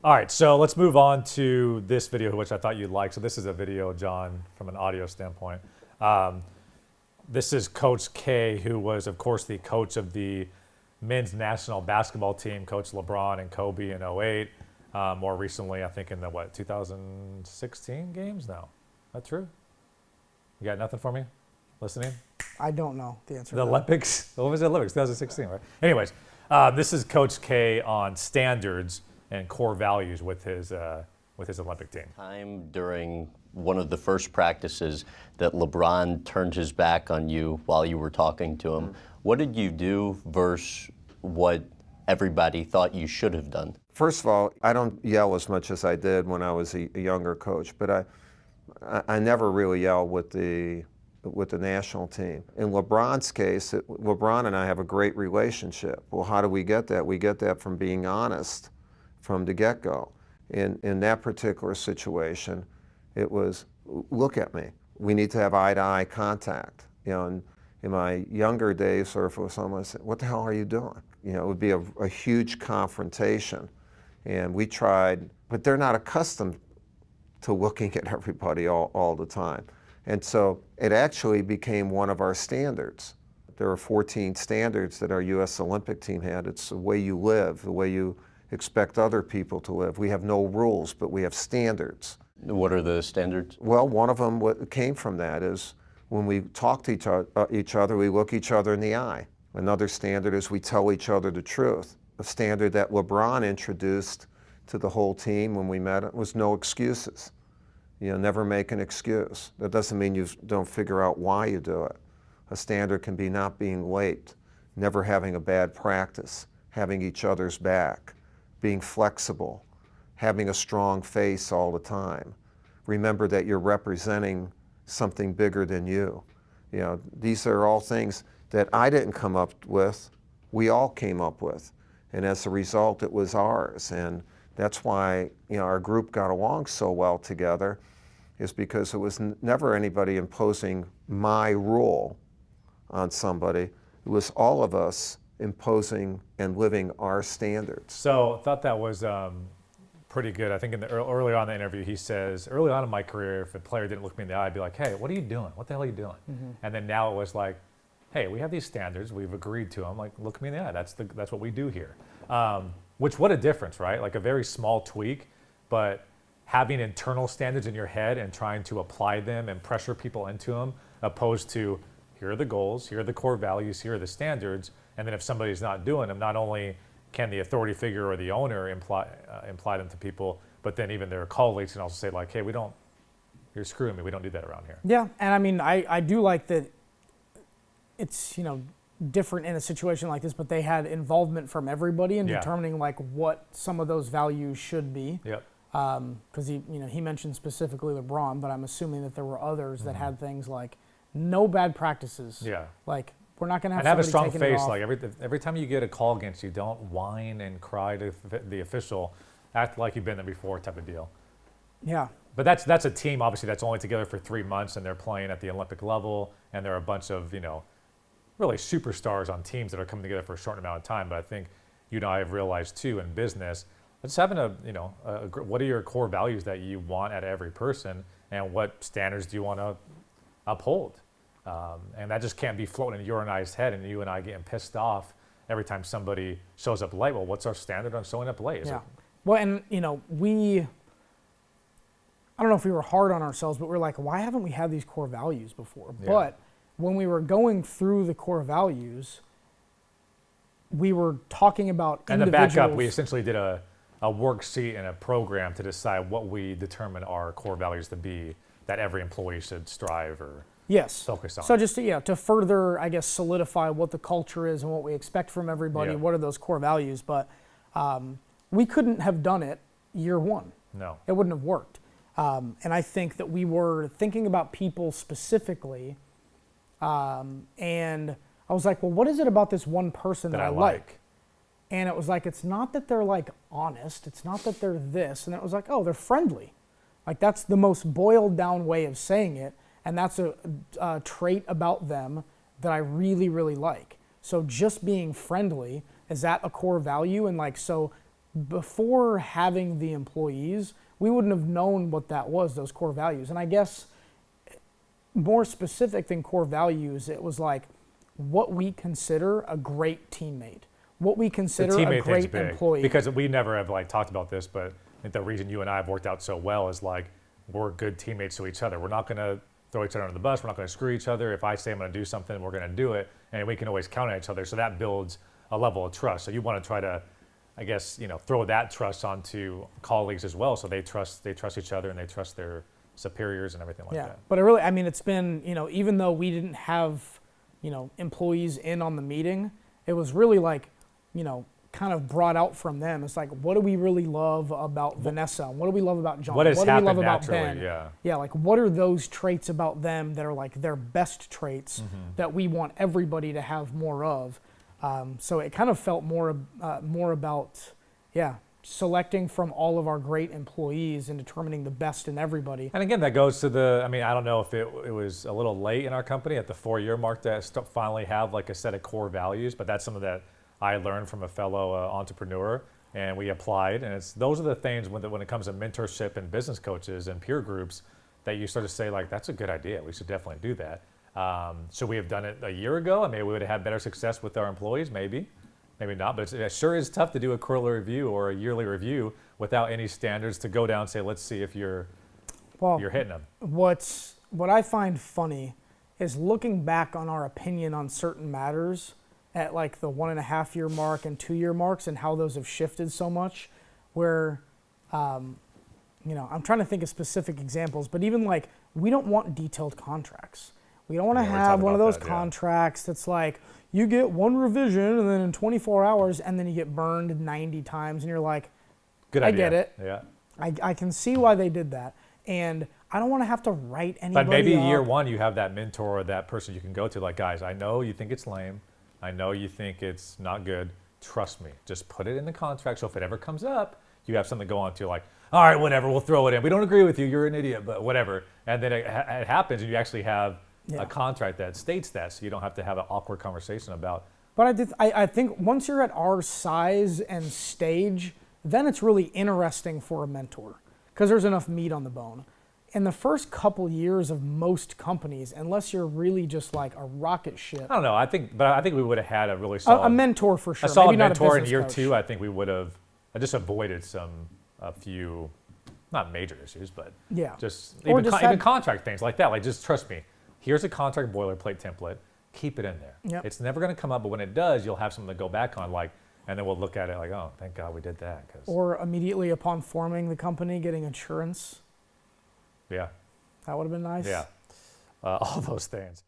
All right, so let's move on to this video, which I thought you'd like. So this is a video, John, from an audio standpoint. Um, this is Coach K, who was, of course, the coach of the men's national basketball team, Coach LeBron and Kobe in '08. More recently, I think in the, 2016 games now? That true? You got nothing for me? Listening? I don't know the answer. The Olympics? What was the Olympics? 2016, right? Anyways, this is Coach K on standards and core values with his Olympic team. Time during one of the first practices that LeBron turned his back on you while you were talking to him. What did you do versus what everybody thought you should have done? First of all, I don't yell as much as I did when I was a younger coach, but I never really yell with the national team. In LeBron's case, LeBron and I have a great relationship. Well, how do we get that? We get that from being honest from the get-go. In that particular situation, it was, look at me. We need to have eye-to-eye contact. You know, in my younger days, or if it was someone said, what the hell are you doing? You know, it would be a huge confrontation. And we tried, but they're not accustomed to looking at everybody all the time. And so it actually became one of our standards. There are 14 standards that our U.S. Olympic team had. It's the way you live, the way you expect other people to live. We have no rules, but we have standards. What are the standards? Well, one of them, what came from that is when we talk to each other, we look each other in the eye. Another standard is we tell each other the truth. A standard that LeBron introduced to the whole team when we met was no excuses. You know, never make an excuse. That doesn't mean you don't figure out why you do it. A standard can be not being late, never having a bad practice, having each other's back, being flexible, having a strong face all the time. Remember that you're representing something bigger than you. You know, these are all things that I didn't come up with, we all came up with. And as a result, it was ours. And that's why, you know, our group got along so well together, is because it was never anybody imposing my rule on somebody. It was all of us imposing and living our standards. So I thought that was pretty good. I think in the early on in the interview, he says, early on in my career, if a player didn't look me in the eye, I'd be like, hey, what are you doing? What the hell are you doing? Mm-hmm. And then now it was like, hey, we have these standards, we've agreed to them, like, look me in the eye, that's what we do here. Which, what a difference, right? Like a very small tweak, but having internal standards in your head and trying to apply them and pressure people into them, opposed to, here are the goals, here are the core values, here are the standards, and then if somebody's not doing them, not only can the authority figure or the owner imply them to people, but then even their colleagues can also say like, hey, you're screwing me, we don't do that around here. Yeah, and I mean, I do like that it's, you know, different in a situation like this, but they had involvement from everybody in determining like what some of those values should be. Yep. Because he mentioned specifically LeBron, but I'm assuming that there were others that had things like no bad practices. Yeah. Like, we're not going to have and have a somebody strong taking it face. off. Like every time you get a call against you, don't whine and cry to the official. Act like you've been there before, type of deal. Yeah. But that's a team obviously that's only together for 3 months and they're playing at the Olympic level, and there are a bunch of really superstars on teams that are coming together for a short amount of time. But I think you and I have realized too in business, just having what are your core values that you want at every person, and what standards do you want to uphold? And that just can't be floating in your and I's head, and you and I getting pissed off every time somebody shows up late. Well, what's our standard on showing up late? Well, and I don't know if we were hard on ourselves, but we're like, why haven't we had these core values before? Yeah. But when we were going through the core values, we were talking about and individuals. to back up, we essentially did a worksheet and a program to decide what we determine our core values to be, that every employee should strive or focus on. So just to further, I guess, solidify what the culture is and what we expect from everybody, what are those core values? But we couldn't have done it year one. No. It wouldn't have worked. And I think that we were thinking about people specifically, and I was like, well, what is it about this one person that I like? And it was like, it's not that they're like honest, it's not that they're this, and it was like, oh, they're friendly. Like, that's the most boiled down way of saying it, and that's a trait about them that I really, really like. So just being friendly, is that a core value? And like, so before having the employees, we wouldn't have known what that was, those core values. And I guess more specific than core values, it was like what we consider a great teammate, what we consider a great employee. Because we never have like talked about this, but I think the reason you and I have worked out so well is like we're good teammates to each other. We're not going to throw each other under the bus. We're not going to screw each other. If I say I'm going to do something, we're going to do it, and we can always count on each other. So that builds a level of trust. So you want to try to, I guess, throw that trust onto colleagues as well. So they trust each other and they trust their superiors and everything like that. But it really, I mean, it's been, even though we didn't have, employees in on the meeting, it was really like, kind of brought out from them. It's like, what do we really love about Vanessa? What do we love about John? What has do we happened love about naturally? Ben? Yeah, like what are those traits about them that are like their best traits that we want everybody to have more of? So it kind of felt more about, selecting from all of our great employees and determining the best in everybody. And again, that goes to the, I don't know if it was a little late in our company at the 4-year mark to finally have like a set of core values, but that's something that I learned from a fellow entrepreneur and we applied. And those are the things when it comes to mentorship and business coaches and peer groups that you sort of say like, that's a good idea. We should definitely do that. Should we have done it a year ago? We would have had better success with our employees, maybe not, but it sure is tough to do a quarterly review or a yearly review without any standards to go down and say, let's see if you're hitting them. What I find funny is looking back on our opinion on certain matters at like the 1.5-year mark and 2-year marks and how those have shifted so much where, I'm trying to think of specific examples, but even like we don't want detailed contracts. We don't want to have one of those contracts that's like, you get one revision and then in 24 hours and then you get burned 90 times and you're like, good idea. I get it. Yeah. I can see why they did that. And I don't want to have to write anybody But maybe up. year one you have that mentor or that person you can go to like, guys, I know you think it's lame. I know you think it's not good. Trust me. Just put it in the contract so if it ever comes up, you have something to go on to like, all right, whatever, we'll throw it in. We don't agree with you. You're an idiot, but whatever. And then it happens and you actually have a contract that states that, so you don't have to have an awkward conversation about. But I think once you're at our size and stage, then it's really interesting for a mentor because there's enough meat on the bone. In the first couple years of most companies, unless you're really just like a rocket ship. I don't know. I think we would have had a really solid a mentor for sure. A solid Maybe not mentor a in year coach. 2. I think we would have just avoided a few, not major issues, but just even contract things like that. Like just trust me. Here's a contract boilerplate template. Keep it in there. Yep. It's never going to come up, but when it does, you'll have something to go back on, like, and then we'll look at it like, oh, thank God we did that. Or immediately upon forming the company, getting insurance. Yeah. That would have been nice. Yeah. All those things.